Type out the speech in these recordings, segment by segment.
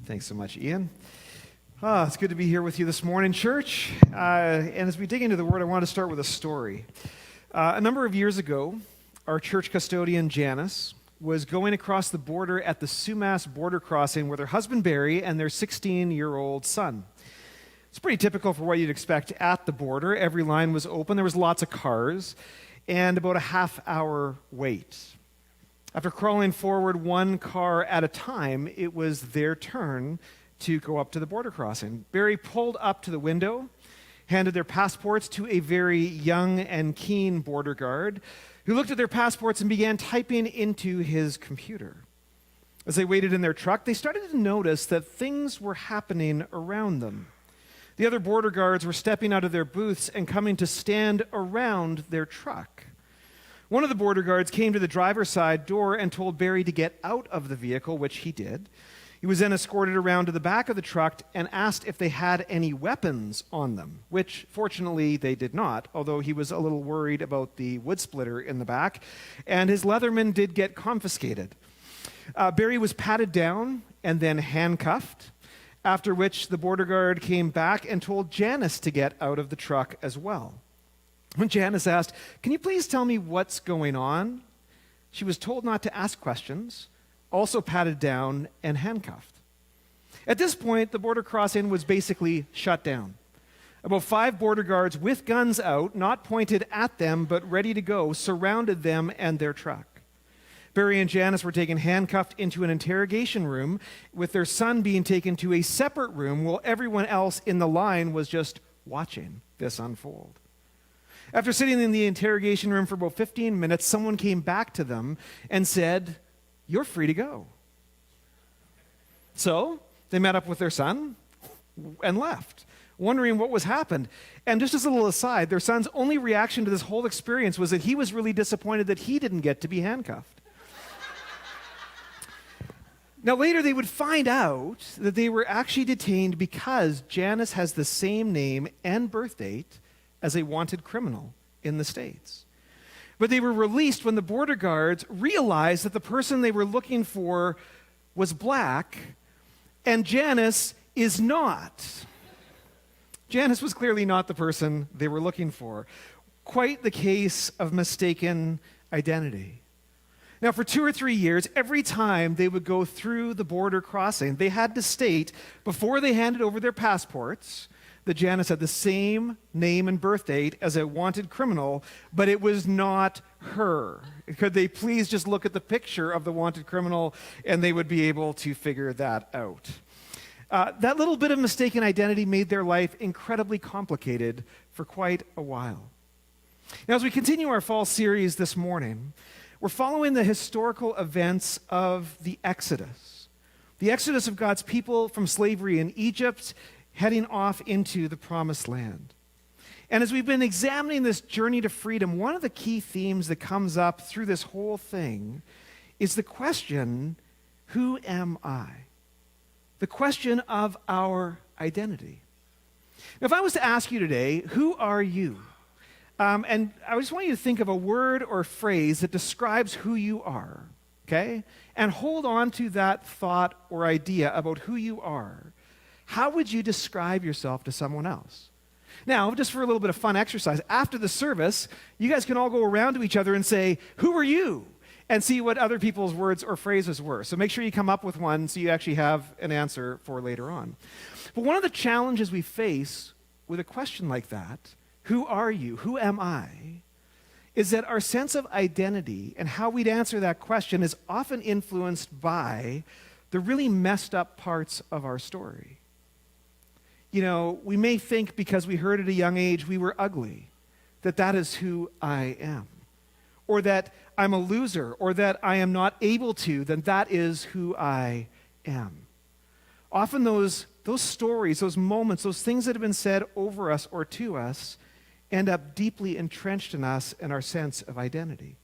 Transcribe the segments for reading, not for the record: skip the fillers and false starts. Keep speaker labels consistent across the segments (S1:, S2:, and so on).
S1: Thanks so much, Ian. It's good to be here with you this morning, church. And as we dig into the Word, I want to start with a story. A number of years ago, our church custodian, Janice, was going across the border at the Sumas border crossing with her husband, Barry, and their 16-year-old son. It's pretty typical for what you'd expect at the border. Every line was open, there was lots of cars, and about a half-hour wait. After crawling forward one car at a time, it was their turn to go up to the border crossing. Barry pulled up to the window, handed their passports to a very young and keen border guard, who looked at their passports and began typing into his computer. As they waited in their truck, they started to notice that things were happening around them. The other border guards were stepping out of their booths and coming to stand around their truck. One of the border guards came to the driver's side door and told Barry to get out of the vehicle, which he did. He was then escorted around to the back of the truck and asked if they had any weapons on them, which fortunately they did not, although he was a little worried about the wood splitter in the back, and his Leatherman did get confiscated. Barry was patted down and then handcuffed, after which the border guard came back and told Janice to get out of the truck as well. When Janice asked, "Can you please tell me what's going on?" she was told not to ask questions, also patted down and handcuffed. At this point, the border crossing was basically shut down. About 5 border guards with guns out, not pointed at them but ready to go, surrounded them and their truck. Barry and Janice were taken handcuffed into an interrogation room, with their son being taken to a separate room while everyone else in the line was just watching this unfold. After sitting in the interrogation room for about 15 minutes, someone came back to them and said, "You're free to go." So they met up with their son and left, wondering what was happened. And just as a little aside, their son's only reaction to this whole experience was that he was really disappointed that he didn't get to be handcuffed. Now, later they would find out that they were actually detained because Janice has the same name and birth date as a wanted criminal in the States. But they were released when the border guards realized that the person they were looking for was black, and Janice is not. Janice was clearly not the person they were looking for. Quite the case of mistaken identity. Now, for 2 or 3 years, every time they would go through the border crossing, they had to state, before they handed over their passports, that Janice had the same name and birth date as a wanted criminal, but it was not her. Could they please just look at the picture of the wanted criminal and they would be able to figure that out? That little bit of mistaken identity made their life incredibly complicated for quite a while. Now, as we continue our fall series this morning, we're following the historical events of the Exodus of God's people from slavery in Egypt, heading off into the Promised Land. And as we've been examining this journey to freedom, one of the key themes that comes up through this whole thing is the question, who am I? The question of our identity. Now, if I was to ask you today, who are you? And I just want you to think of a word or phrase that describes who you are, okay? And hold on to that thought or idea about who you are. How would you describe yourself to someone else? Now, just for a little bit of fun exercise, after the service, you guys can all go around to each other and say, "Who are you?" and see what other people's words or phrases were. So make sure you come up with one so you actually have an answer for later on. But one of the challenges we face with a question like that, who are you? Who am I? Is that our sense of identity and how we'd answer that question is often influenced by the really messed up parts of our story. You know, we may think because we heard at a young age we were ugly, that is who I am. Or that I'm a loser, or that I am not able to, then that is who I am. Often those stories, those moments, those things that have been said over us or to us end up deeply entrenched in us and our sense of identity.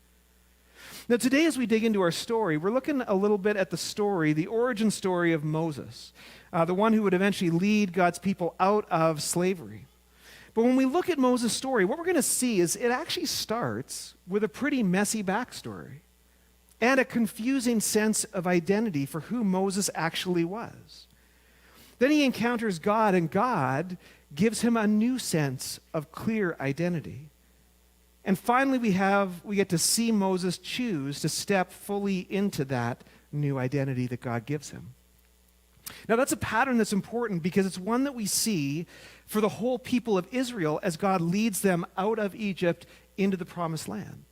S1: Now today, as we dig into our story, we're looking a little bit at the story, the origin story of Moses, the one who would eventually lead God's people out of slavery. But when we look at Moses' story, what we're going to see is it actually starts with a pretty messy backstory and a confusing sense of identity for who Moses actually was. Then he encounters God, and God gives him a new sense of clear identity. And finally, we get to see Moses choose to step fully into that new identity that God gives him. Now, that's a pattern that's important because it's one that we see for the whole people of Israel as God leads them out of Egypt into the promised land.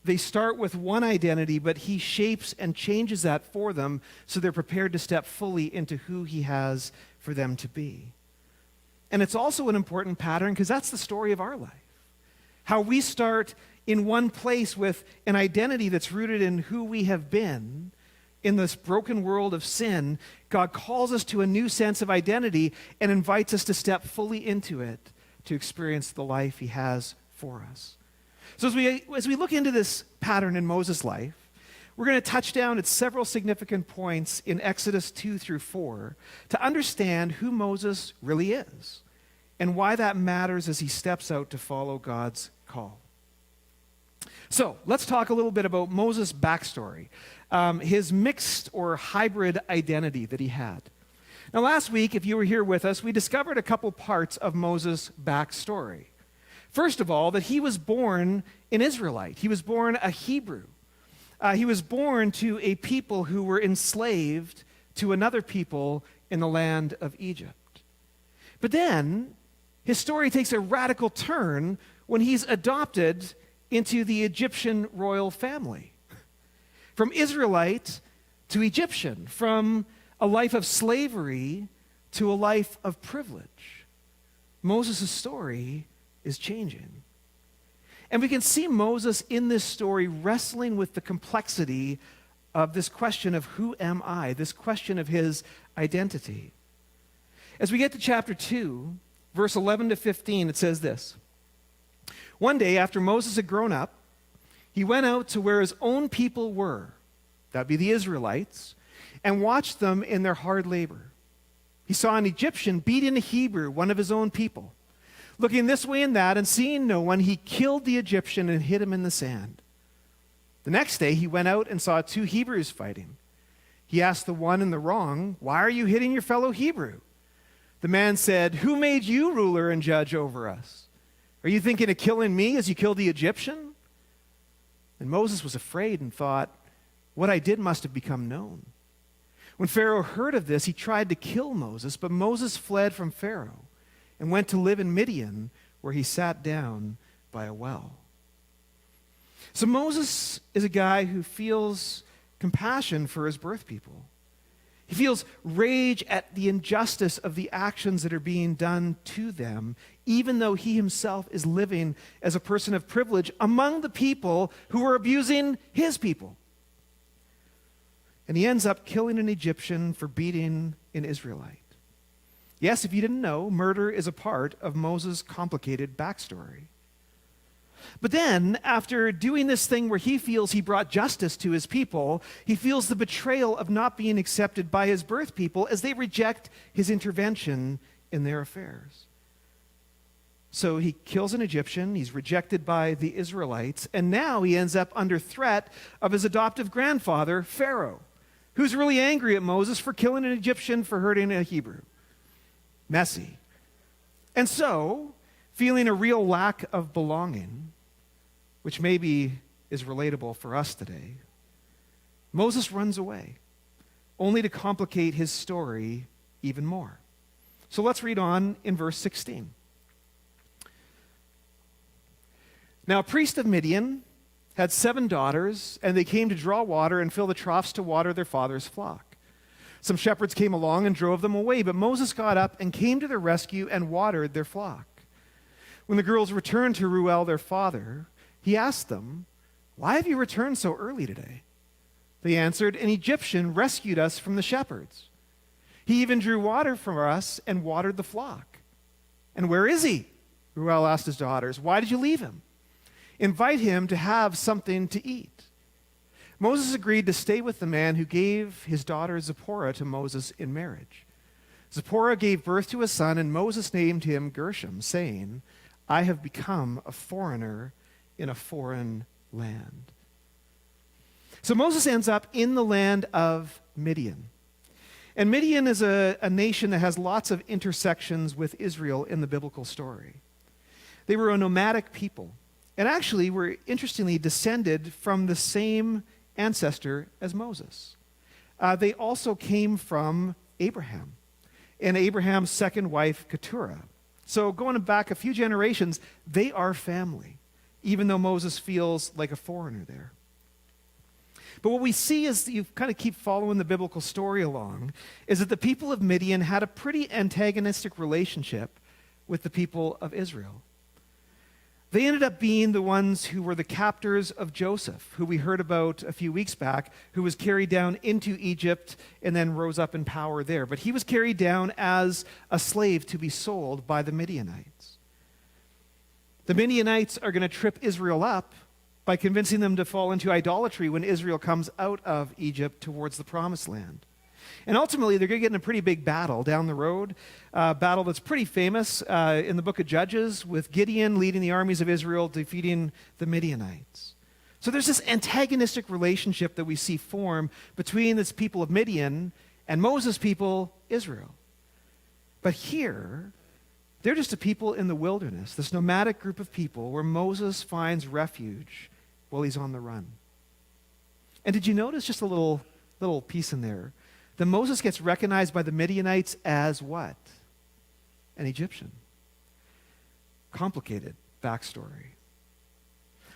S1: They start with one identity, but he shapes and changes that for them so they're prepared to step fully into who he has for them to be. And it's also an important pattern because that's the story of our life. How we start in one place with an identity that's rooted in who we have been. In this broken world of sin, God calls us to a new sense of identity and invites us to step fully into it to experience the life he has for us. So as we look into this pattern in Moses' life, we're going to touch down at several significant points in Exodus 2 through 4 to understand who Moses really is and why that matters as he steps out to follow God's call. So let's talk a little bit about Moses' backstory, his mixed or hybrid identity that he had. Now last week, if you were here with us, we discovered a couple parts of Moses' backstory. First of all, that he was born an Israelite. He was born a Hebrew. He was born to a people who were enslaved to another people in the land of Egypt. But then his story takes a radical turn when he's adopted into the Egyptian royal family. From Israelite to Egyptian, from a life of slavery to a life of privilege. Moses' story is changing. And we can see Moses in this story wrestling with the complexity of this question of who am I, this question of his identity. As we get to chapter 2, verse 11 to 15, it says this. One day after Moses had grown up, he went out to where his own people were, that'd be the Israelites, and watched them in their hard labor. He saw an Egyptian beating a Hebrew, one of his own people. Looking this way and that and seeing no one, he killed the Egyptian and hid him in the sand. The next day he went out and saw two Hebrews fighting. He asked the one in the wrong, "Why are you hitting your fellow Hebrew?" The man said, "Who made you ruler and judge over us? Are you thinking of killing me as you killed the Egyptian?" And Moses was afraid and thought, "What I did must have become known." When Pharaoh heard of this, he tried to kill Moses, but Moses fled from Pharaoh and went to live in Midian, where he sat down by a well. So Moses is a guy who feels compassion for his birth people. He feels rage at the injustice of the actions that are being done to them, even though he himself is living as a person of privilege among the people who are abusing his people. And he ends up killing an Egyptian for beating an Israelite. Yes, if you didn't know, murder is a part of Moses' complicated backstory. But then, after doing this thing where he feels he brought justice to his people, he feels the betrayal of not being accepted by his birth people as they reject his intervention in their affairs. So he kills an Egyptian, he's rejected by the Israelites, and now he ends up under threat of his adoptive grandfather, Pharaoh, who's really angry at Moses for killing an Egyptian for hurting a Hebrew. Messy. And so, feeling a real lack of belonging, which maybe is relatable for us today, Moses runs away, only to complicate his story even more. So let's read on in verse 16. Now, a priest of Midian had 7 daughters, and they came to draw water and fill the troughs to water their father's flock. Some shepherds came along and drove them away, but Moses got up and came to their rescue and watered their flock. When the girls returned to Reuel, their father, he asked them, "Why have you returned so early today?" They answered, "An Egyptian rescued us from the shepherds. He even drew water for us and watered the flock." "And where is he?" Reuel asked his daughters. "Why did you leave him? Invite him to have something to eat." Moses agreed to stay with the man who gave his daughter Zipporah to Moses in marriage. Zipporah gave birth to a son, and Moses named him Gershom, saying, "I have become a foreigner in a foreign land." So Moses ends up in the land of Midian. And Midian is a nation that has lots of intersections with Israel in the biblical story. They were a nomadic people, and actually were interestingly descended from the same ancestor as Moses. They also came from Abraham and Abraham's second wife, Keturah. So going back a few generations, they are family, even though Moses feels like a foreigner there. But what we see as you kind of keep following the biblical story along is that the people of Midian had a pretty antagonistic relationship with the people of Israel. They ended up being the ones who were the captors of Joseph, who we heard about a few weeks back, who was carried down into Egypt and then rose up in power there. But he was carried down as a slave to be sold by the Midianites. The Midianites are going to trip Israel up by convincing them to fall into idolatry when Israel comes out of Egypt towards the Promised Land. And ultimately, they're going to get in a pretty big battle down the road, a battle that's pretty famous in the book of Judges, with Gideon leading the armies of Israel, defeating the Midianites. So there's this antagonistic relationship that we see form between this people of Midian and Moses' people, Israel. But here, they're just a people in the wilderness, this nomadic group of people where Moses finds refuge while he's on the run. And did you notice just a little piece in there? That Moses gets recognized by the Midianites as what? An Egyptian. Complicated backstory.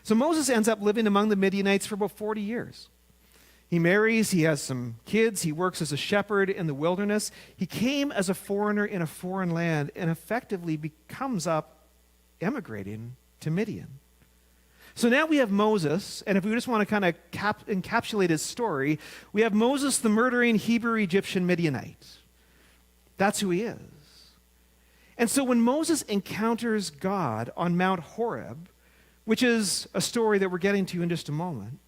S1: So Moses ends up living among the Midianites for about 40 years. He marries, he has some kids, he works as a shepherd in the wilderness. He came as a foreigner in a foreign land and effectively comes up emigrating to Midian. So now we have Moses, and if we just want to kind of encapsulate his story, we have Moses, the murdering Hebrew-Egyptian Midianite. That's who he is. And so when Moses encounters God on Mount Horeb, which is a story that we're getting to in just a moment,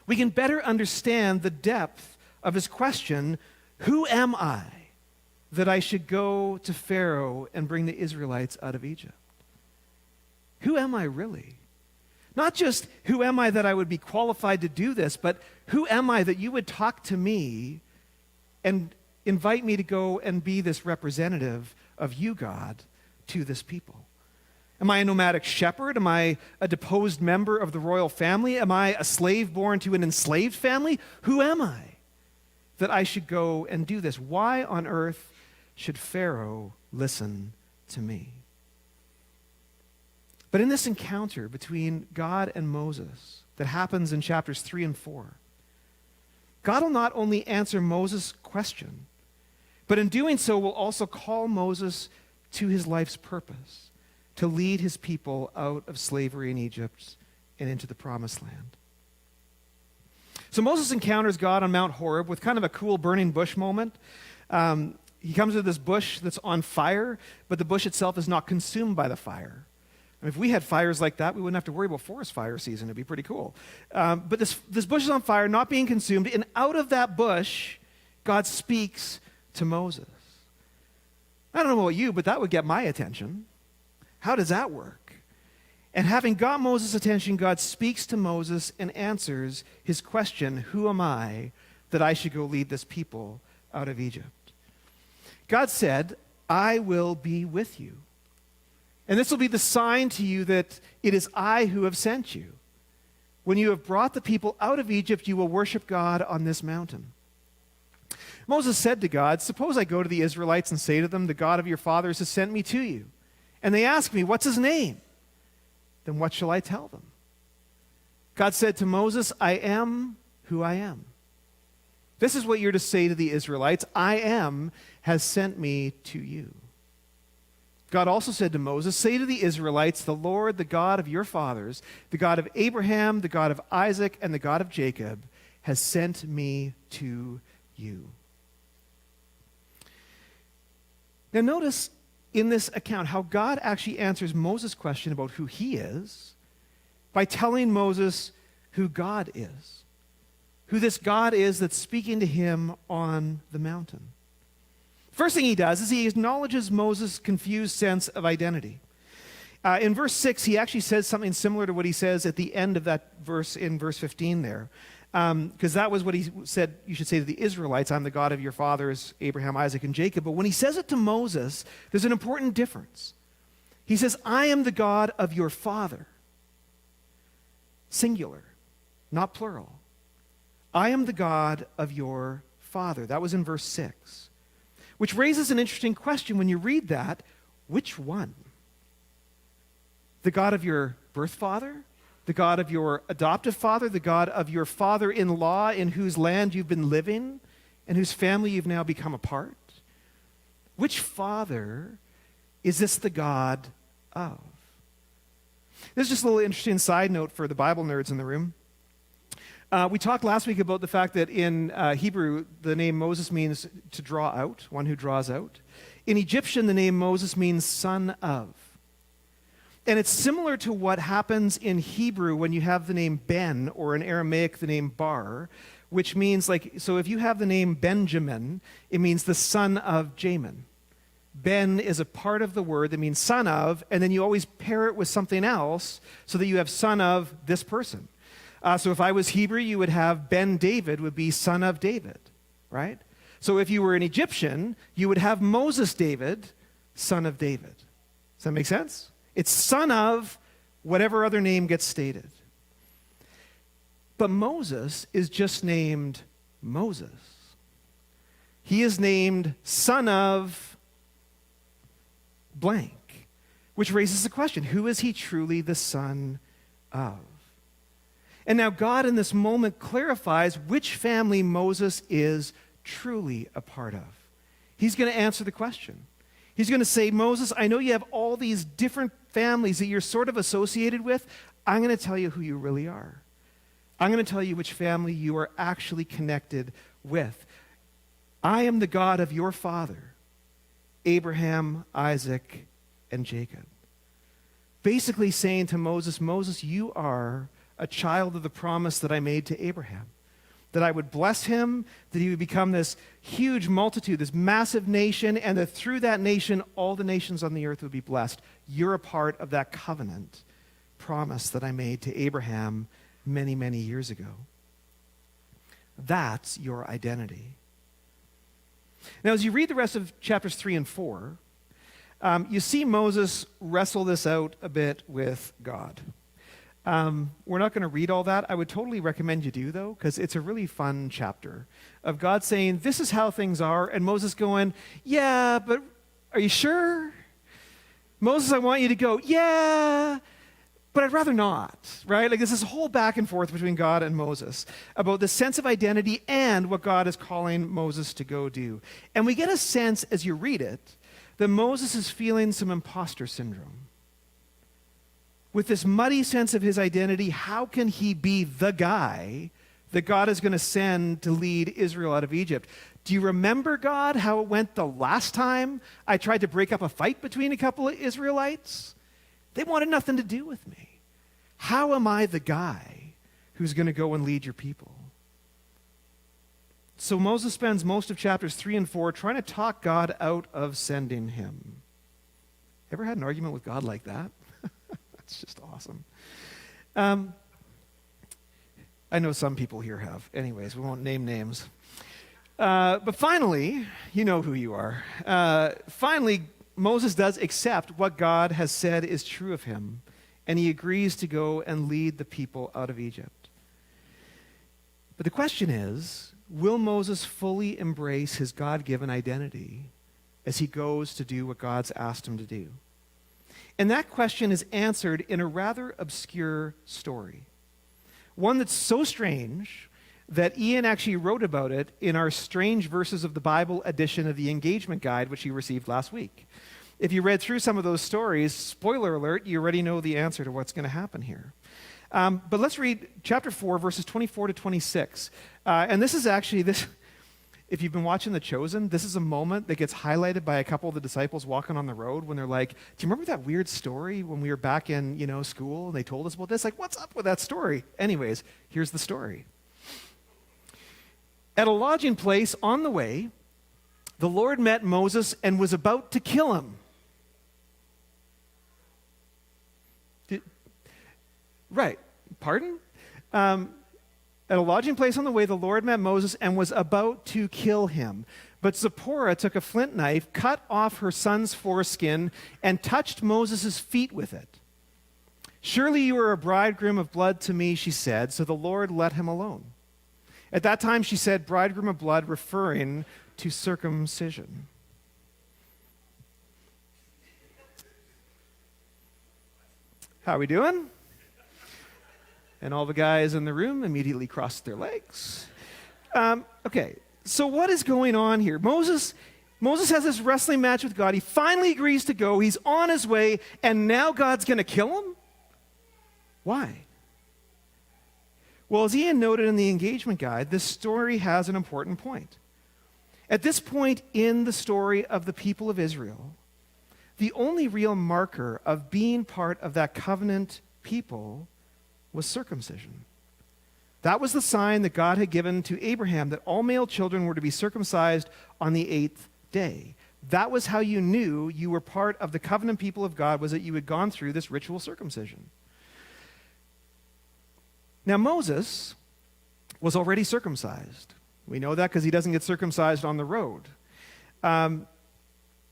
S1: we can better understand the depth of his question, who am I that I should go to Pharaoh and bring the Israelites out of Egypt? Who am I really? Not just who am I that I would be qualified to do this, but who am I that you would talk to me and invite me to go and be this representative of you, God, to this people? Am I a nomadic shepherd? Am I a deposed member of the royal family? Am I a slave born to an enslaved family? Who am I that I should go and do this? Why on earth should Pharaoh listen to me? But in this encounter between God and Moses that happens in chapters 3 and 4, God will not only answer Moses' question, but in doing so will also call Moses to his life's purpose, to lead his people out of slavery in Egypt and into the Promised Land. So Moses encounters God on Mount Horeb with kind of a cool burning bush moment. He comes to this bush that's on fire, but the bush itself is not consumed by the fire. I mean, if we had fires like that, we wouldn't have to worry about forest fire season. It'd be pretty cool. But this bush is on fire, not being consumed, and out of that bush, God speaks to Moses. I don't know about you, but that would get my attention. How does that work? And having got Moses' attention, God speaks to Moses and answers his question, who am I that I should go lead this people out of Egypt? God said, I will be with you. And this will be the sign to you that it is I who have sent you. When you have brought the people out of Egypt, you will worship God on this mountain. Moses said to God, suppose I go to the Israelites and say to them, the God of your fathers has sent me to you. And they ask me, what's his name? Then what shall I tell them? God said to Moses, I am who I am. This is what you're to say to the Israelites, I am has sent me to you. God also said to Moses, say to the Israelites, the Lord, the God of your fathers, the God of Abraham, the God of Isaac, and the God of Jacob, has sent me to you. Now notice in this account how God actually answers Moses' question about who he is by telling Moses who God is, who this God is that's speaking to him on the mountain. First thing he does is he acknowledges Moses' confused sense of identity. In verse 6, he actually says something similar to what he says at the end of that verse in verse 15 there. because that was what he said you should say to the Israelites, I'm the God of your fathers, Abraham, Isaac, and Jacob. But when he says it to Moses, there's an important difference. He says, I am the God of your father. Singular, not plural. I am the God of your father. That was in verse 6. Which raises an interesting question when you read that. Which one? The God of your birth father? The God of your adoptive father? The God of your father-in-law in whose land you've been living and whose family you've now become a part? Which father is this the God of? This is just a little interesting side note for the Bible nerds in the room. We talked last week about the fact that in Hebrew, the name Moses means to draw out, one who draws out. In Egyptian, the name Moses means son of. And it's similar to what happens in Hebrew when you have the name Ben, or in Aramaic, the name Bar, which means so if you have the name Benjamin, it means the son of Jamin. Ben is a part of the word that means son of, and then you always pair it with something else so that you have son of this person. So if I was Hebrew, you would have Ben David would be son of David, right? So if you were an Egyptian, you would have Moses David, son of David. Does that make sense? It's son of whatever other name gets stated. But Moses is just named Moses. He is named son of blank, which raises the question, who is he truly the son of? And now God in this moment clarifies which family Moses is truly a part of. He's going to answer the question. He's going to say, Moses, I know you have all these different families that you're sort of associated with. I'm going to tell you who you really are. I'm going to tell you which family you are actually connected with. I am the God of your father, Abraham, Isaac, and Jacob. Basically saying to Moses, Moses, you are a child of the promise that I made to Abraham, that I would bless him, that he would become this huge multitude, this massive nation, and that through that nation, all the nations on the earth would be blessed. You're a part of that covenant promise that I made to Abraham many, many years ago. That's your identity. Now, as you read the rest of chapters 3 and 4, you see Moses wrestle this out a bit with God. We're not going to read all that. I would totally recommend you do, though, because it's a really fun chapter of God saying, this is how things are, and Moses going, yeah, but are you sure? Moses, I want you to go, yeah, but I'd rather not, right? Like, there's this whole back and forth between God and Moses about the sense of identity and what God is calling Moses to go do. And we get a sense, as you read it, that Moses is feeling some imposter syndrome. With this muddy sense of his identity, how can he be the guy that God is going to send to lead Israel out of Egypt? Do you remember, God, how it went the last time I tried to break up a fight between a couple of Israelites? They wanted nothing to do with me. How am I the guy who's going to go and lead your people? So Moses spends most of chapters 3 and 4 trying to talk God out of sending him. Ever had an argument with God like that? It's just awesome. I know some people here have. Anyways, we won't name names. But finally, you know who you are. Finally, Moses does accept what God has said is true of him, and he agrees to go and lead the people out of Egypt. But the question is, will Moses fully embrace his God-given identity as he goes to do what God's asked him to do? And that question is answered in a rather obscure story. One that's so strange that Ian actually wrote about it in our Strange Verses of the Bible edition of the Engagement Guide, which he received last week. If you read through some of those stories, spoiler alert, you already know the answer to what's going to happen here. But let's read chapter 4, verses 24 to 26. And this is actually, if you've been watching The Chosen, this is a moment that gets highlighted by a couple of the disciples walking on the road when they're like, do you remember that weird story when we were back in, school and they told us about this? Like, what's up with that story? Anyways, here's the story. At a lodging place on the way, the Lord met Moses and was about to kill him. Right. Pardon? At a lodging place on the way, the Lord met Moses and was about to kill him. But Zipporah took a flint knife, cut off her son's foreskin, and touched Moses' feet with it. "Surely you are a bridegroom of blood to me," she said, so the Lord let him alone. At that time she said, "bridegroom of blood," referring to circumcision. How we doing? And all the guys in the room immediately crossed their legs. Okay, so what is going on here? Moses has this wrestling match with God. He finally agrees to go. He's on his way, and now God's going to kill him? Why? Well, as Ian noted in the engagement guide, this story has an important point. At this point in the story of the people of Israel, the only real marker of being part of that covenant people was circumcision. That was the sign that God had given to Abraham, that all male children were to be circumcised on the 8th day. That was how you knew you were part of the covenant people of God, was that you had gone through this ritual circumcision. Now, Moses was already circumcised. We know that because he doesn't get circumcised on the road.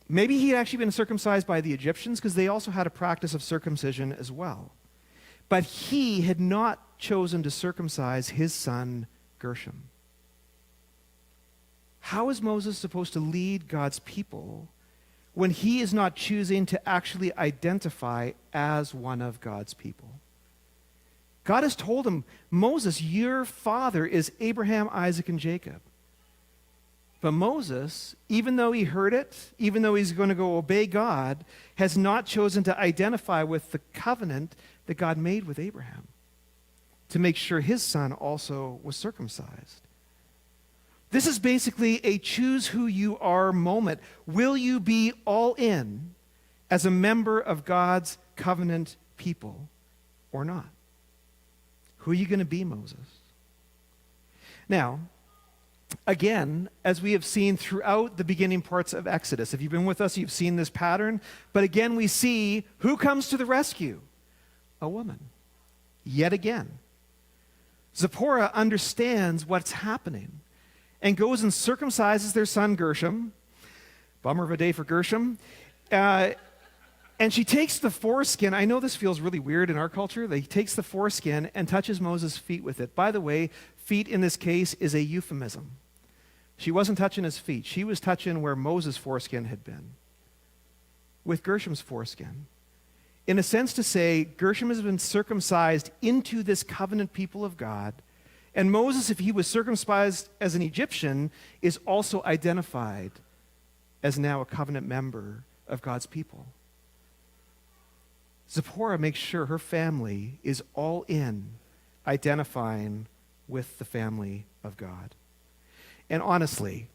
S1: Maybe he had actually been circumcised by the Egyptians, because they also had a practice of circumcision as well. But he had not chosen to circumcise his son Gershom. How is Moses supposed to lead God's people when he is not choosing to actually identify as one of God's people? God has told him, "Moses, your father is Abraham, Isaac, and Jacob." But Moses, even though he heard it, even though he's going to go obey God, has not chosen to identify with the covenant that God made with Abraham to make sure his son also was circumcised. This is basically a choose who you are moment. Will you be all in as a member of God's covenant people or not? Who are you going to be, Moses? Now, again, as we have seen throughout the beginning parts of Exodus, if you've been with us, you've seen this pattern. But again, we see who comes to the rescue? A woman. Yet again. Zipporah understands what's happening and goes and circumcises their son Gershom. Bummer of a day for Gershom. And she takes the foreskin. I know this feels really weird in our culture. He takes the foreskin and touches Moses' feet with it. By the way, feet in this case is a euphemism. She wasn't touching his feet. She was touching where Moses' foreskin had been, with Gershom's foreskin. In a sense to say, Gershom has been circumcised into this covenant people of God, and Moses, if he was circumcised as an Egyptian, is also identified as now a covenant member of God's people. Zipporah makes sure her family is all in, identifying with the family of God. And honestly,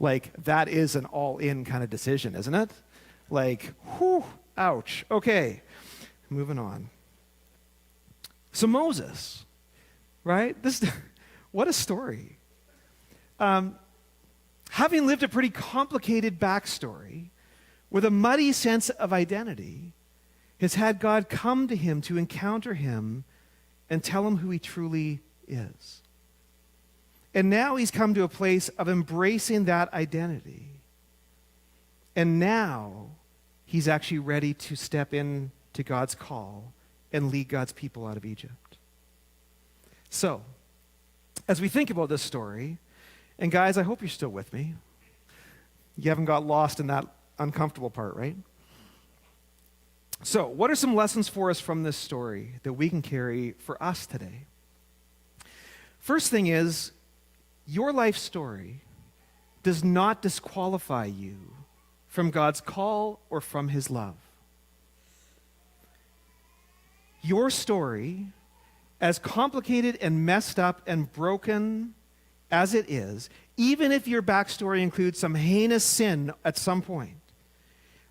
S1: that is an all-in kind of decision, isn't it? Whew, ouch. Okay, moving on. So Moses, right? What a story. Having lived a pretty complicated backstory with a muddy sense of identity, has had God come to him to encounter him and tell him who he truly is. And now he's come to a place of embracing that identity. And now he's actually ready to step in to God's call and lead God's people out of Egypt. So, as we think about this story, and guys, I hope you're still with me. You haven't got lost in that uncomfortable part, right? So, what are some lessons for us from this story that we can carry for us today? First thing is, your life story does not disqualify you from God's call or from his love. Your story, as complicated and messed up and broken as it is, even if your backstory includes some heinous sin at some point,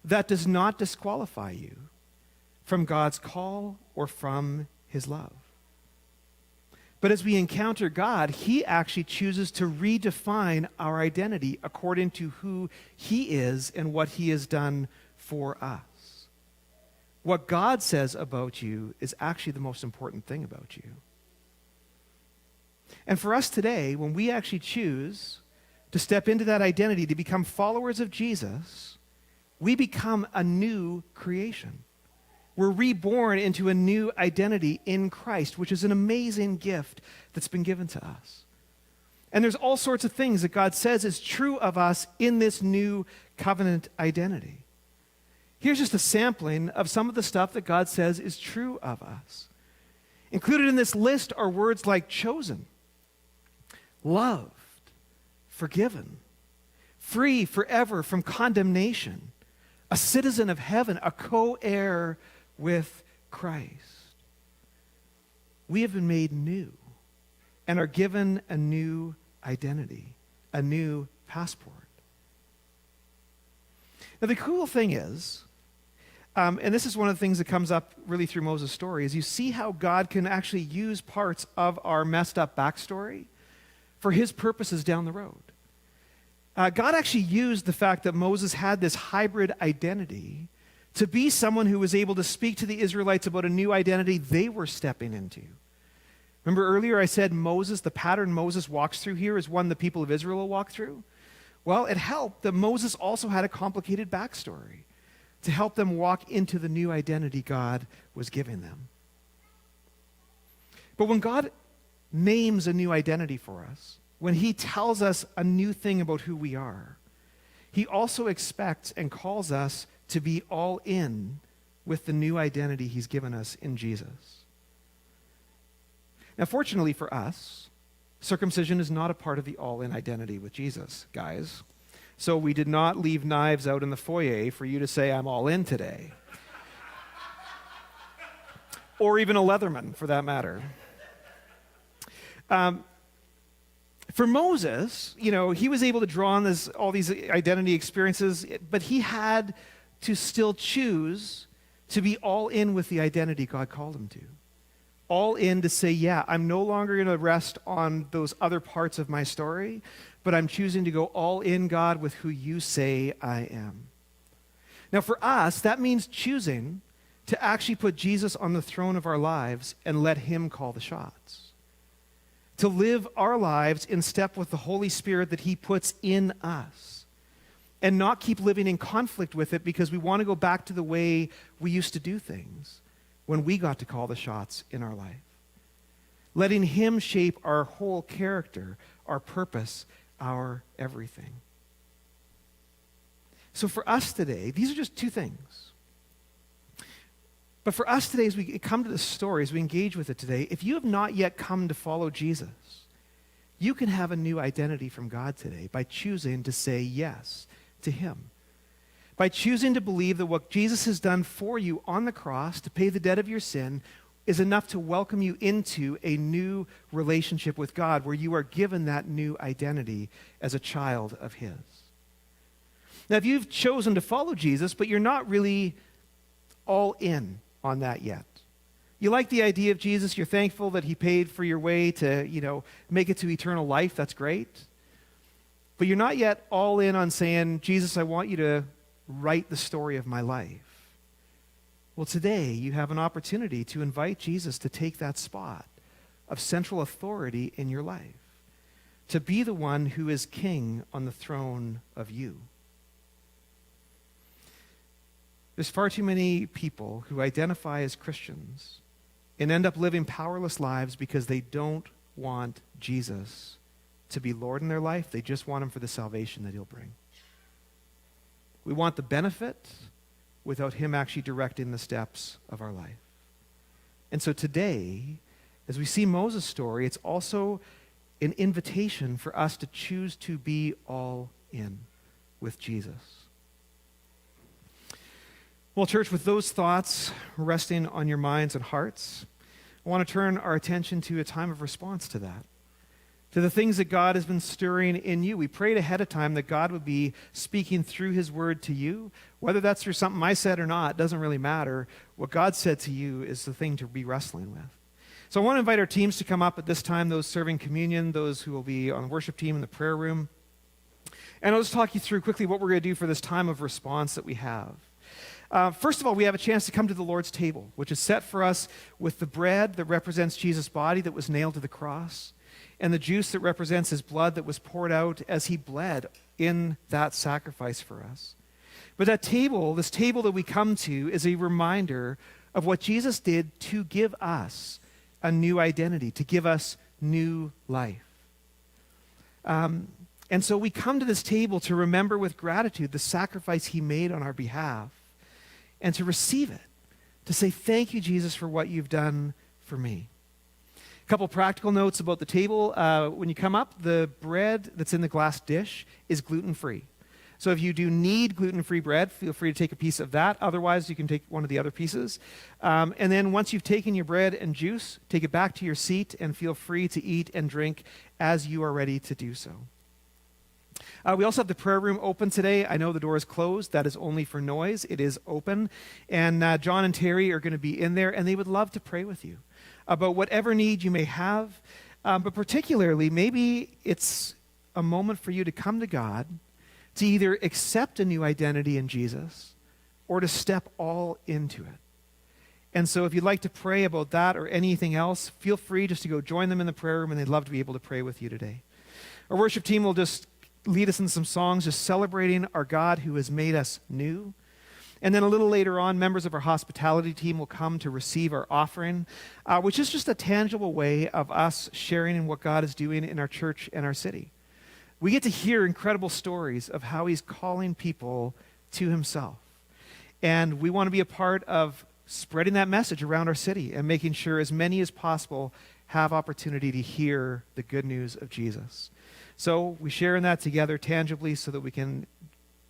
S1: that does not disqualify you from God's call or from his love. But as we encounter God, he actually chooses to redefine our identity according to who he is and what he has done for us. What God says about you is actually the most important thing about you. And for us today, when we actually choose to step into that identity, to become followers of Jesus, we become a new creation. We're reborn into a new identity in Christ, which is an amazing gift that's been given to us. And there's all sorts of things that God says is true of us in this new covenant identity. Here's just a sampling of some of the stuff that God says is true of us. Included in this list are words like chosen, loved, forgiven, free forever from condemnation, a citizen of heaven, a co-heir with Christ. We have been made new and are given a new identity, a new passport. Now, the cool thing is, and this is one of the things that comes up really through Moses' story, is you see how God can actually use parts of our messed up backstory for his purposes down the road. God actually used the fact that Moses had this hybrid identity to be someone who was able to speak to the Israelites about a new identity they were stepping into. Remember earlier I said Moses, the pattern Moses walks through here is one the people of Israel will walk through? Well, it helped that Moses also had a complicated backstory to help them walk into the new identity God was giving them. But when God names a new identity for us, when he tells us a new thing about who we are, he also expects and calls us to be all in with the new identity he's given us in Jesus. Now, fortunately for us, circumcision is not a part of the all-in identity with Jesus, guys. So we did not leave knives out in the foyer for you to say, I'm all in today. Or even a Leatherman, for that matter. For Moses, he was able to draw on all these identity experiences, but he had to still choose to be all in with the identity God called him to. All in to say, yeah, I'm no longer going to rest on those other parts of my story, but I'm choosing to go all in, God, with who you say I am. Now, for us, that means choosing to actually put Jesus on the throne of our lives and let him call the shots. To live our lives in step with the Holy Spirit that he puts in us, and not keep living in conflict with it because we want to go back to the way we used to do things when we got to call the shots in our life. Letting him shape our whole character, our purpose, our everything. So for us today, these are just two things. But for us today, as we come to this story, as we engage with it today, if you have not yet come to follow Jesus, you can have a new identity from God today by choosing to say yes to him. By choosing to believe that what Jesus has done for you on the cross to pay the debt of your sin is enough to welcome you into a new relationship with God where you are given that new identity as a child of his. Now, if you've chosen to follow Jesus, but you're not really all in on that yet. You like the idea of Jesus, you're thankful that he paid for your way to, make it to eternal life, that's great. But you're not yet all in on saying, Jesus, I want you to write the story of my life. Well, today you have an opportunity to invite Jesus to take that spot of central authority in your life, to be the one who is king on the throne of you. There's far too many people who identify as Christians and end up living powerless lives because they don't want Jesus to be Lord in their life. They just want him for the salvation that he'll bring. We want the benefit without him actually directing the steps of our life. And so today, as we see Moses' story, it's also an invitation for us to choose to be all in with Jesus. Well, church, with those thoughts resting on your minds and hearts, I want to turn our attention to a time of response to that, to the things that God has been stirring in you. We prayed ahead of time that God would be speaking through his word to you. Whether that's through something I said or not, doesn't really matter. What God said to you is the thing to be wrestling with. So I want to invite our teams to come up at this time, those serving communion, those who will be on the worship team in the prayer room. And I'll just talk you through quickly what we're going to do for this time of response that we have. First of all, we have a chance to come to the Lord's table, which is set for us with the bread that represents Jesus' body that was nailed to the cross, and the juice that represents his blood that was poured out as he bled in that sacrifice for us. But that table, this table that we come to, is a reminder of what Jesus did to give us a new identity, to give us new life. And so we come to this table to remember with gratitude the sacrifice he made on our behalf and to receive it, to say, thank you, Jesus, for what you've done for me. A couple practical notes about the table. When you come up, the bread that's in the glass dish is gluten-free. So if you do need gluten-free bread, feel free to take a piece of that. Otherwise, you can take one of the other pieces. And then once you've taken your bread and juice, take it back to your seat and feel free to eat and drink as you are ready to do so. We also have the prayer room open today. I know the door is closed. That is only for noise. It is open. And John and Terry are going to be in there, and they would love to pray with you about whatever need you may have. But particularly, maybe it's a moment for you to come to God to either accept a new identity in Jesus or to step all into it. And so if you'd like to pray about that or anything else, feel free just to go join them in the prayer room, and they'd love to be able to pray with you today. Our worship team will just lead us in some songs just celebrating our God who has made us new. And then a little later on, members of our hospitality team will come to receive our offering, which is just a tangible way of us sharing in what God is doing in our church and our city. We get to hear incredible stories of how he's calling people to himself. And we want to be a part of spreading that message around our city and making sure as many as possible have opportunity to hear the good news of Jesus. So we share in that together tangibly so that we can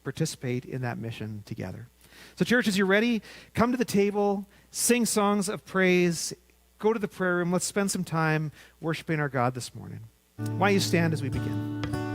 S1: participate in that mission together. So church, as you're ready, come to the table, sing songs of praise, go to the prayer room. Let's spend some time worshiping our God this morning. Why don't you stand as we begin?